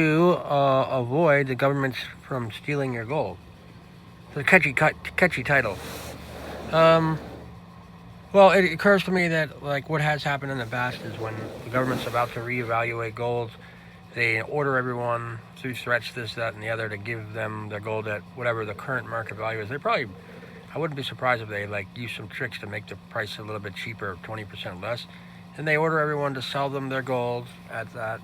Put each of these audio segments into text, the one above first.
to avoid the government from stealing your gold. It's a catchy title. Well, it occurs to me that like what has happened in the past is when the government's about to reevaluate gold, they order everyone through threats, this, that, and the other, to give them their gold at whatever the current market value is. They probably, I wouldn't be surprised if they like use some tricks to make the price a little bit cheaper, 20% less, and they order everyone to sell them their gold at that,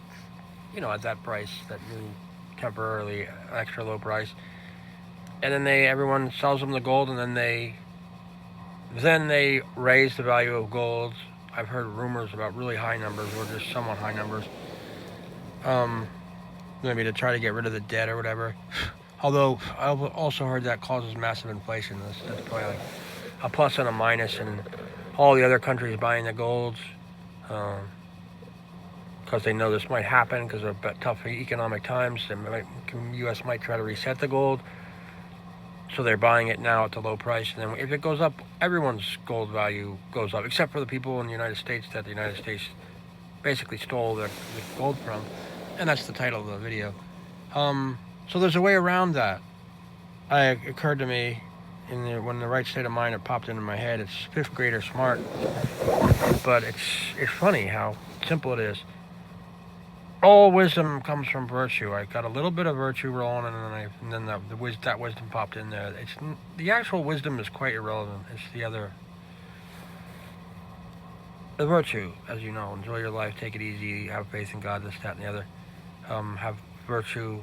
at that price, that new temporarily extra low price, and then everyone sells them the gold, and then they raise the value of gold. I've heard rumors about really high numbers, or just somewhat high numbers. Maybe to try to get rid of the debt or whatever. Although I've also heard that causes massive inflation. That's probably like a plus and a minus, and all the other countries buying the golds because they know this might happen because of tough economic times. The U.S. might try to reset the gold, so they're buying it now at the low price. And then if it goes up, everyone's gold value goes up, except for the people in the United States that the United States basically stole the gold from. And that's the title of the video. So there's a way around that. It occurred to me when the right state of mind, it popped into my head. It's fifth grader smart, but it's funny how simple it is. All wisdom comes from virtue. I got a little bit of virtue rolling, and then that wisdom popped in there. The actual wisdom is quite irrelevant. It's the virtue, as you know. Enjoy your life, take it easy, have faith in God, this, that, and the other. Have virtue,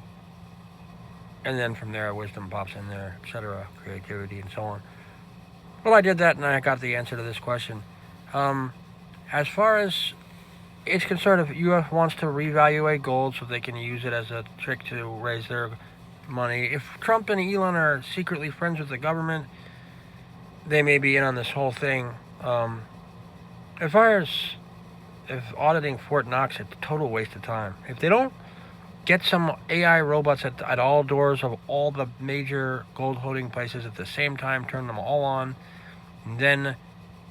and then from there wisdom pops in there, etc., creativity and so on. Well, I did that and I got the answer to this question. As far as it's concerned, if U.S. wants to reevaluate gold so they can use it as a trick to raise their money, if Trump and Elon are secretly friends with the government, they may be in on this whole thing. As far as if auditing Fort Knox, it's a total waste of time. If they don't get some AI robots at all doors of all the major gold holding places at the same time, turn them all on, and then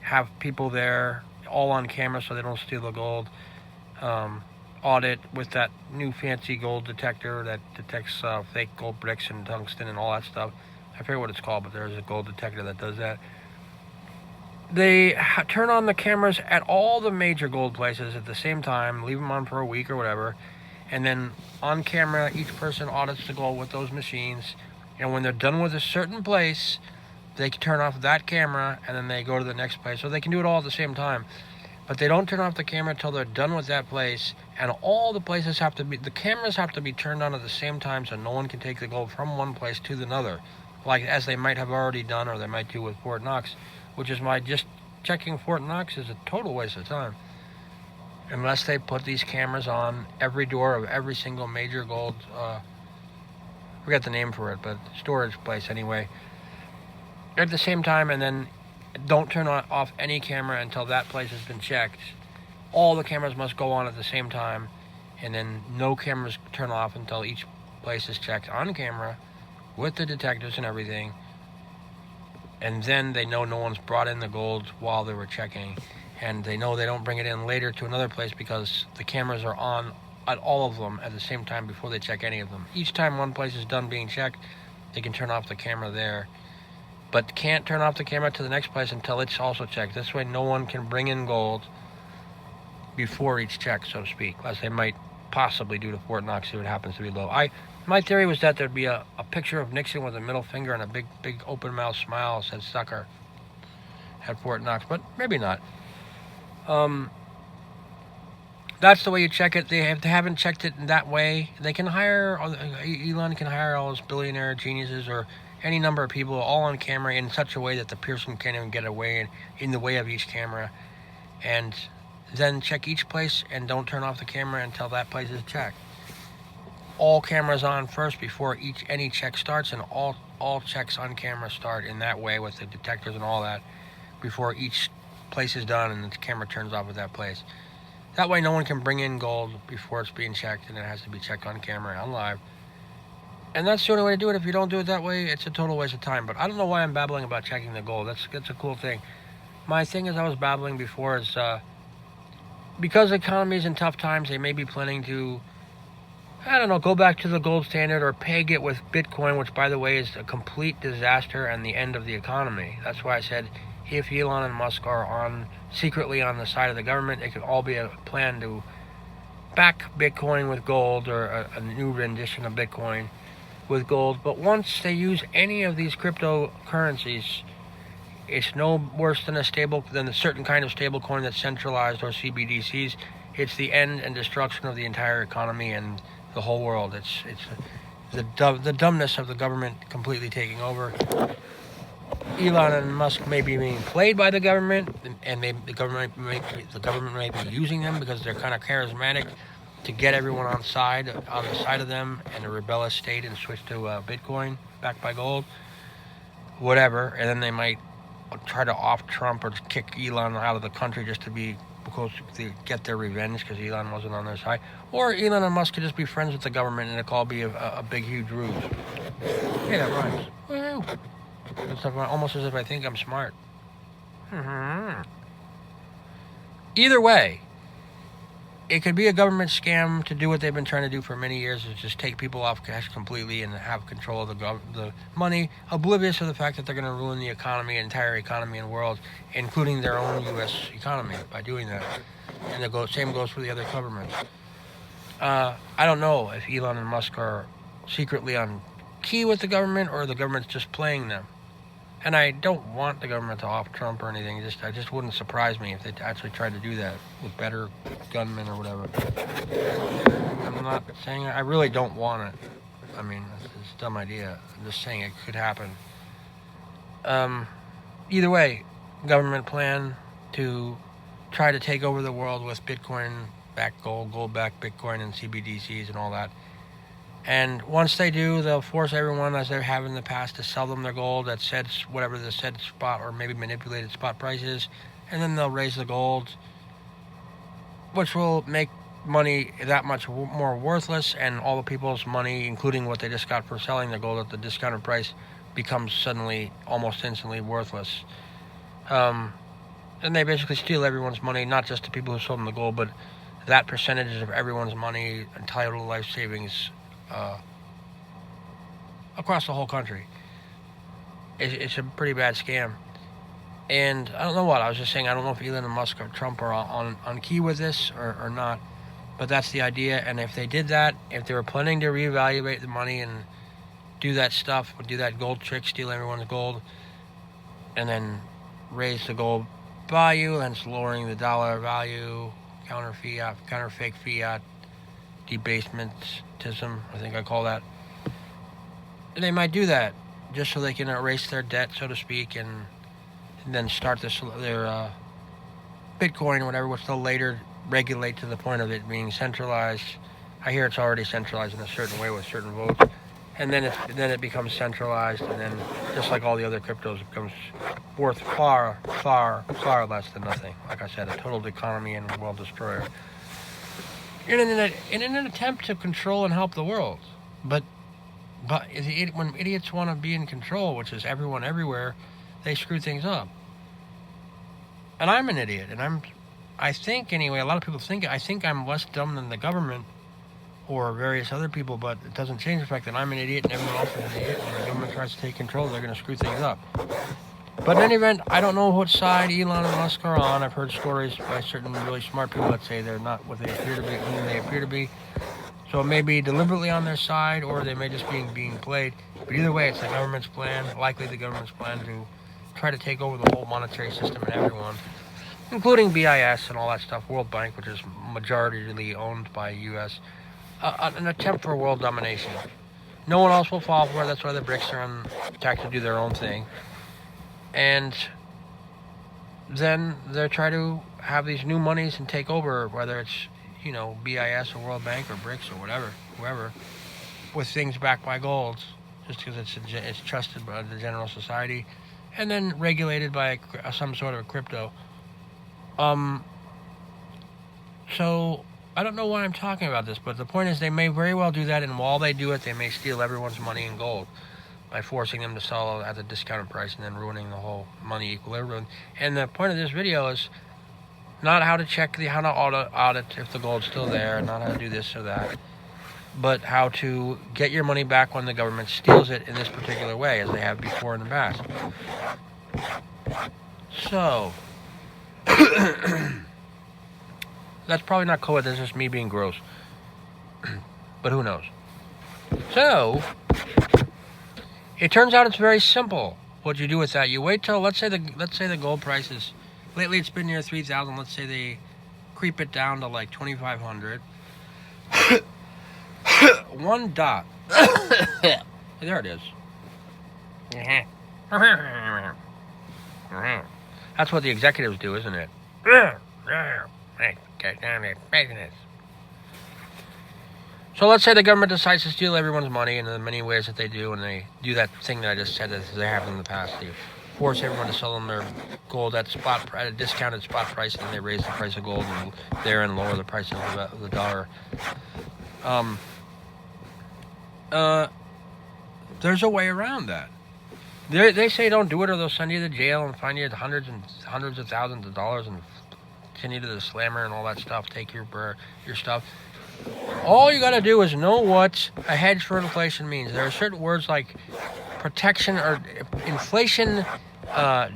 have people there all on camera so they don't steal the gold, audit with that new fancy gold detector that detects fake gold bricks and tungsten and all that stuff. I forget what it's called, but there's a gold detector that does that. They turn on the cameras at all the major gold places at the same time, leave them on for a week or whatever, and then on camera, each person audits the gold with those machines. And when they're done with a certain place, they can turn off that camera, and then they go to the next place. So they can do it all at the same time. But they don't turn off the camera until they're done with that place, and all the cameras have to be turned on at the same time, so no one can take the gold from one place to another, like as they might have already done, or they might do with Fort Knox, which is just checking Fort Knox is a total waste of time. Unless they put these cameras on every door of every single major gold, I forget the name for it, but storage place anyway, at the same time, and then don't turn off any camera until that place has been checked. All the cameras must go on at the same time, and then no cameras turn off until each place is checked on camera with the detectors and everything. And then they know no one's brought in the gold while they were checking. And they know they don't bring it in later to another place because the cameras are on at all of them at the same time before they check any of them. Each time one place is done being checked, they can turn off the camera there. But can't turn off the camera to the next place until it's also checked. This way no one can bring in gold before each check, so to speak, as they might possibly do to Fort Knox if it happens to be low. My theory was that there'd be a picture of Nixon with a middle finger and a big open mouth smile said sucker at Fort Knox, but maybe not. That's the way you check it. They haven't checked it in that way. They can Elon can hire all those billionaire geniuses or any number of people all on camera in such a way that the person can't even get away in the way of each camera, and then check each place and don't turn off the camera until that place is checked. All cameras on first before any check starts, and all checks on camera start in that way with the detectors and all that before each place is done and the camera turns off at that place. That way no one can bring in gold before it's being checked, and it has to be checked on camera on live. And that's the only way to do it. If you don't do it that way, it's a total waste of time. But I don't know why I'm babbling about checking the gold. That's a cool thing. My thing is I was babbling before is because the economy is in tough times, they may be planning to I don't know, go back to the gold standard or peg it with Bitcoin, which, by the way, is a complete disaster and the end of the economy. That's why I said if Elon and Musk are secretly on the side of the government, it could all be a plan to back Bitcoin with gold, or a new rendition of Bitcoin with gold. But once they use any of these cryptocurrencies, it's no worse than a certain kind of stable coin that's centralized, or CBDCs. It's the end and destruction of the entire economy and the whole world. It's the dumbness of the government completely taking over. Elon and Musk may be being played by the government, and the government may be using them because they're kind of charismatic to get everyone on the side of them in a rebellious state and switch to Bitcoin backed by gold, whatever. And then they might try to off Trump or kick Elon out of the country just to get their revenge because Elon wasn't on their side. Or Elon and Musk could just be friends with the government and it'll all be a big, huge ruse. Hey, that rhymes. Woo! It's almost as if I think I'm smart. Either way, it could be a government scam to do what they've been trying to do for many years, is just take people off cash completely and have control of the money, oblivious of the fact that they're going to ruin the entire economy and world, including their own U.S. economy by doing that. And the same goes for the other governments. I don't know if Elon and Musk are secretly on key with the government or the government's just playing them. And I don't want the government to off Trump or anything. It just wouldn't surprise me if they actually tried to do that with better gunmen or whatever. I'm not saying I really don't want it. I mean, it's a dumb idea. I'm just saying it could happen. Either way, government plan to try to take over the world with Bitcoin-backed gold-backed Bitcoin and CBDCs and all that. And once they do, they'll force everyone, as they have in the past, to sell them their gold at whatever the said spot or maybe manipulated spot price is. And then they'll raise the gold, which will make money that much more worthless, and all the people's money, including what they just got for selling the gold at the discounted price, becomes suddenly, almost instantly worthless. And they basically steal everyone's money, not just the people who sold them the gold, but that percentage of everyone's money and total life savings across the whole country. It's a pretty bad scam. And I don't know what, I was just saying, I don't know if Elon and Musk or Trump are on key with this or not, but that's the idea. And if they did that, if they were planning to reevaluate the money and do that stuff, do that gold trick, steal everyone's gold, and then raise the gold value, hence lowering the dollar value, counter fake fiat, debasementism, I think I call that. And they might do that just so they can erase their debt, so to speak, and then start their Bitcoin or whatever, which they'll later regulate to the point of it being centralized. I hear it's already centralized in a certain way with certain votes, and then it becomes centralized, and then just like all the other cryptos, it becomes worth far, far, far less than nothing. Like I said, a total economy and world destroyer. In an attempt to control and help the world. But when idiots want to be in control, which is everyone everywhere, they screw things up. And I'm an idiot, and I think anyway, a lot of people think, I think I'm less dumb than the government or various other people, but it doesn't change the fact that I'm an idiot and everyone else is an idiot. When the government tries to take control, they're going to screw things up. But in any event, I don't know what side Elon and Musk are on. I've heard stories by certain really smart people that say they're not what they appear to be, who they appear to be. So it may be deliberately on their side, or they may just be being played. But either way, it's the government's plan, likely the government's plan to try to take over the whole monetary system and everyone, including BIS and all that stuff, World Bank, which is majority owned by U.S., an attempt for world domination. No one else will fall for it. That's why the BRICS are on attack to do their own thing. And then they'll try to have these new monies and take over, whether it's, BIS or World Bank or BRICS or whoever, with things backed by gold, just because it's trusted by the general society, and then regulated by some sort of a crypto. So I don't know why I'm talking about this, but the point is they may very well do that, and while they do it, they may steal everyone's money in gold by forcing them to sell at a discounted price and then ruining the whole money equilibrium. And the point of this video is not how to check how to audit if the gold's still there, not how to do this or that. but how to get your money back when the government steals it in this particular way, as they have before in the past. So, that's probably not COVID, that's just me being gross. But who knows? So, it turns out it's very simple. What you do with that, you wait till, let's say the gold price is, lately it's been near 3,000, let's say they creep it down to like 2,500. One dot. There it is. That's what the executives do, isn't it? So let's say the government decides to steal everyone's money in the many ways that they do, and they do that thing that I just said that they have in the past. They force everyone to sell them their gold at a discounted spot price, and they raise the price of gold and lower the price of the dollar. There's a way around that. They say don't do it, or they'll send you to jail and fine you hundreds of thousands of dollars and send you to the slammer and all that stuff. Take your stuff. All you got to do is know what a hedge for inflation means. There are certain words like protection or inflation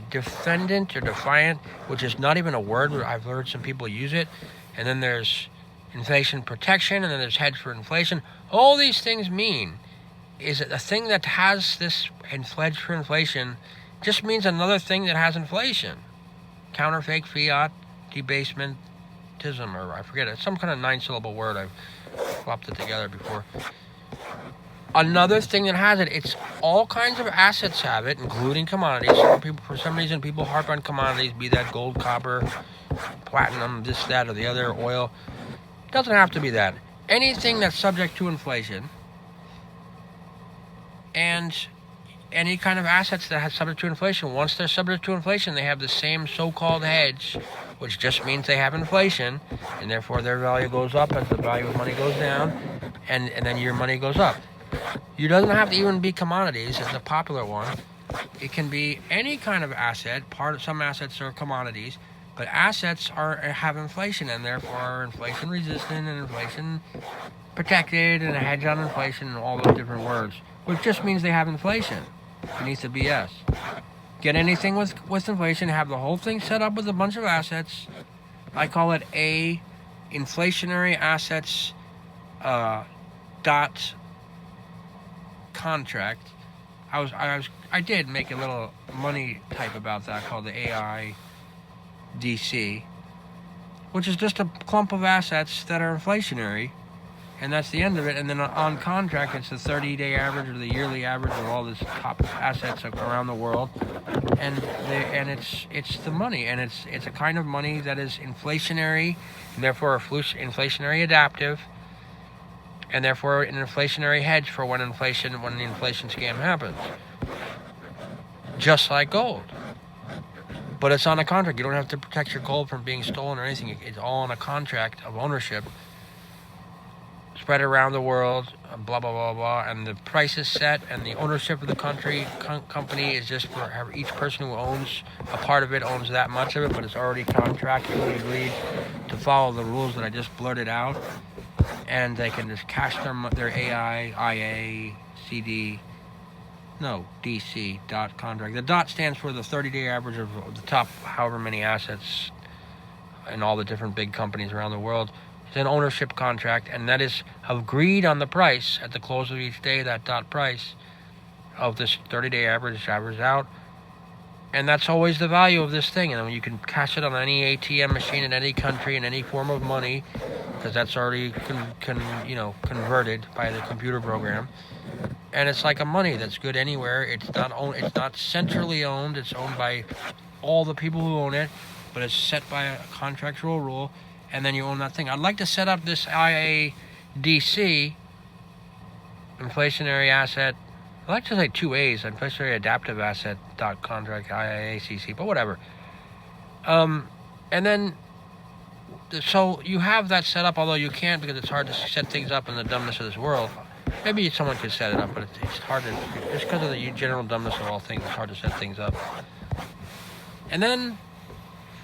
defendant or defiant, which is not even a word. I've heard some people use it. And then there's inflation protection, and then there's hedge for inflation. All these things mean is that a thing that has this hedge for inflation just means another thing that has inflation. Counterfeit, fiat, debasementism, or I forget it. Some kind of 9-syllable word. I've flopped it together before. Another thing that has it, it's all kinds of assets have it, including commodities. For some reason, people harp on commodities, be that gold, copper, platinum, this, that, or the other, oil. It doesn't have to be that. Anything that's subject to inflation, and any kind of assets that have subject to inflation, once they're subject to inflation, they have the same so-called hedge, which just means they have inflation, and therefore their value goes up as the value of money goes down, and then your money goes up. You doesn't have to even be commodities. It's a popular one. It can be any kind of asset. Some assets are commodities, but assets have inflation, and therefore are inflation resistant and inflation protected, and a hedge on inflation, and all those different words, which just means they have inflation beneath the BS. Get anything with inflation, have the whole thing set up with a bunch of assets. I call it a inflationary assets dot contract. I did make a little money type about that called the IAADC, which is just a clump of assets that are inflationary, and that's the end of it. And then on contract, it's the 30-day average or the yearly average of all this top assets around the world, and it's the money, and it's a kind of money that is inflationary, and therefore inflationary adaptive, and therefore an inflationary hedge for when the inflation scam happens. Just like gold. But it's on a contract. You don't have to protect your gold from being stolen or anything. It's all on a contract of ownership spread around the world, blah, blah, blah, blah. And the price is set, and the ownership of the company is just for each person who owns a part of it owns that much of it, but it's already contractually agreed to follow the rules that I just blurted out. And they can just cash their DC dot contract. The dot stands for the 30-day average of the top however many assets in all the different big companies around the world. It's an ownership contract, and that is agreed on the price at the close of each day, that dot price of this 30-day average out. And that's always the value of this thing. And then you can cash it on any ATM machine in any country in any form of money, because that's already converted by the computer program. And it's like a money that's good anywhere. It's not centrally owned. It's owned by all the people who own it, but it's set by a contractual rule, and then you own that thing. I'd like to set up this IAADC, inflationary asset. I like to say 2 A's, inflationary adaptive asset dot contract, IAACC, but whatever. And then, so you have that set up, although you can't because it's hard to set things up in the dumbness of this world. Maybe someone could set it up, but it's hard to, just because of the general dumbness of all things, it's hard to set things up. And then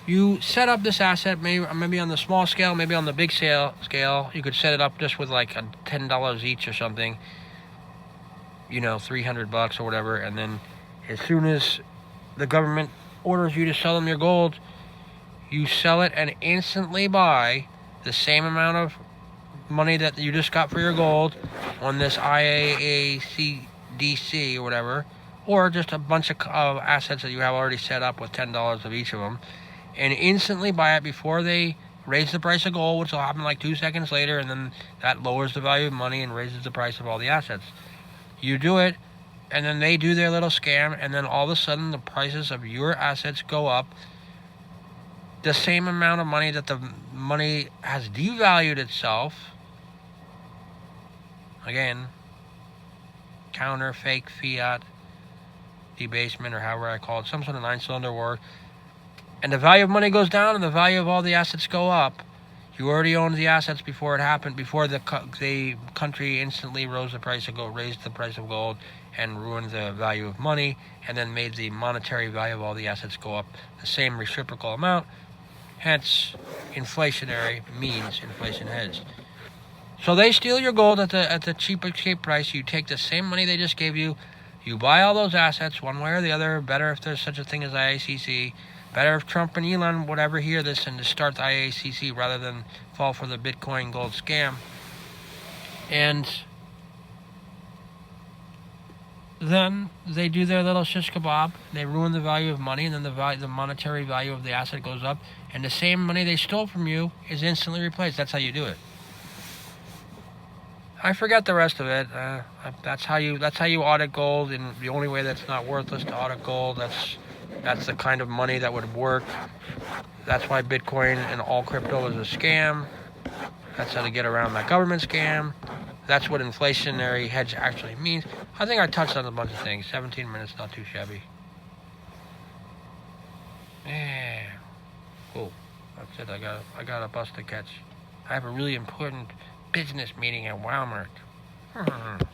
You set up this asset, maybe on the small scale, maybe on the big scale. You could set it up just with like $10 each or something. $300 or whatever. And then as soon as the government orders you to sell them your gold, you sell it and instantly buy the same amount of money that you just got for your gold on this IAADC or whatever, or just a bunch of assets that you have already set up with $10 of each of them, and instantly buy it before they raise the price of gold, which will happen like 2 seconds later, and then that lowers the value of money and raises the price of all the assets. You do it, and then they do their little scam, and then all of a sudden the prices of your assets go up the same amount of money that the money has devalued itself. Again, counter, fake, fiat, debasement, or however I call it, some sort of 9-cylinder word. And the value of money goes down and the value of all the assets go up. You already owned the assets before it happened, before the country instantly raised the price of gold and ruined the value of money, and then made the monetary value of all the assets go up the same reciprocal amount. Hence, inflationary means inflation hedge. So they steal your gold at the cheap price. You take the same money they just gave you. You buy all those assets one way or the other. Better if there's such a thing as IACC. Better if Trump and Elon would ever hear this and to start the IACC rather than fall for the Bitcoin gold scam. And then they do their little shish kebab. They ruin the value of money, and then the monetary value of the asset goes up, and the same money they stole from you is instantly replaced. That's how you do it. I forget the rest of it. That's how you audit gold, and the only way that's not worthless to audit gold. That's the kind of money that would work. That's why Bitcoin and all crypto is a scam. That's how to get around that government scam. That's what inflationary hedge actually means. I think I touched on a bunch of things. 17 minutes, not too shabby. Yeah. Cool. That's it. I got a bus to catch. I have a really important business meeting at Walmart.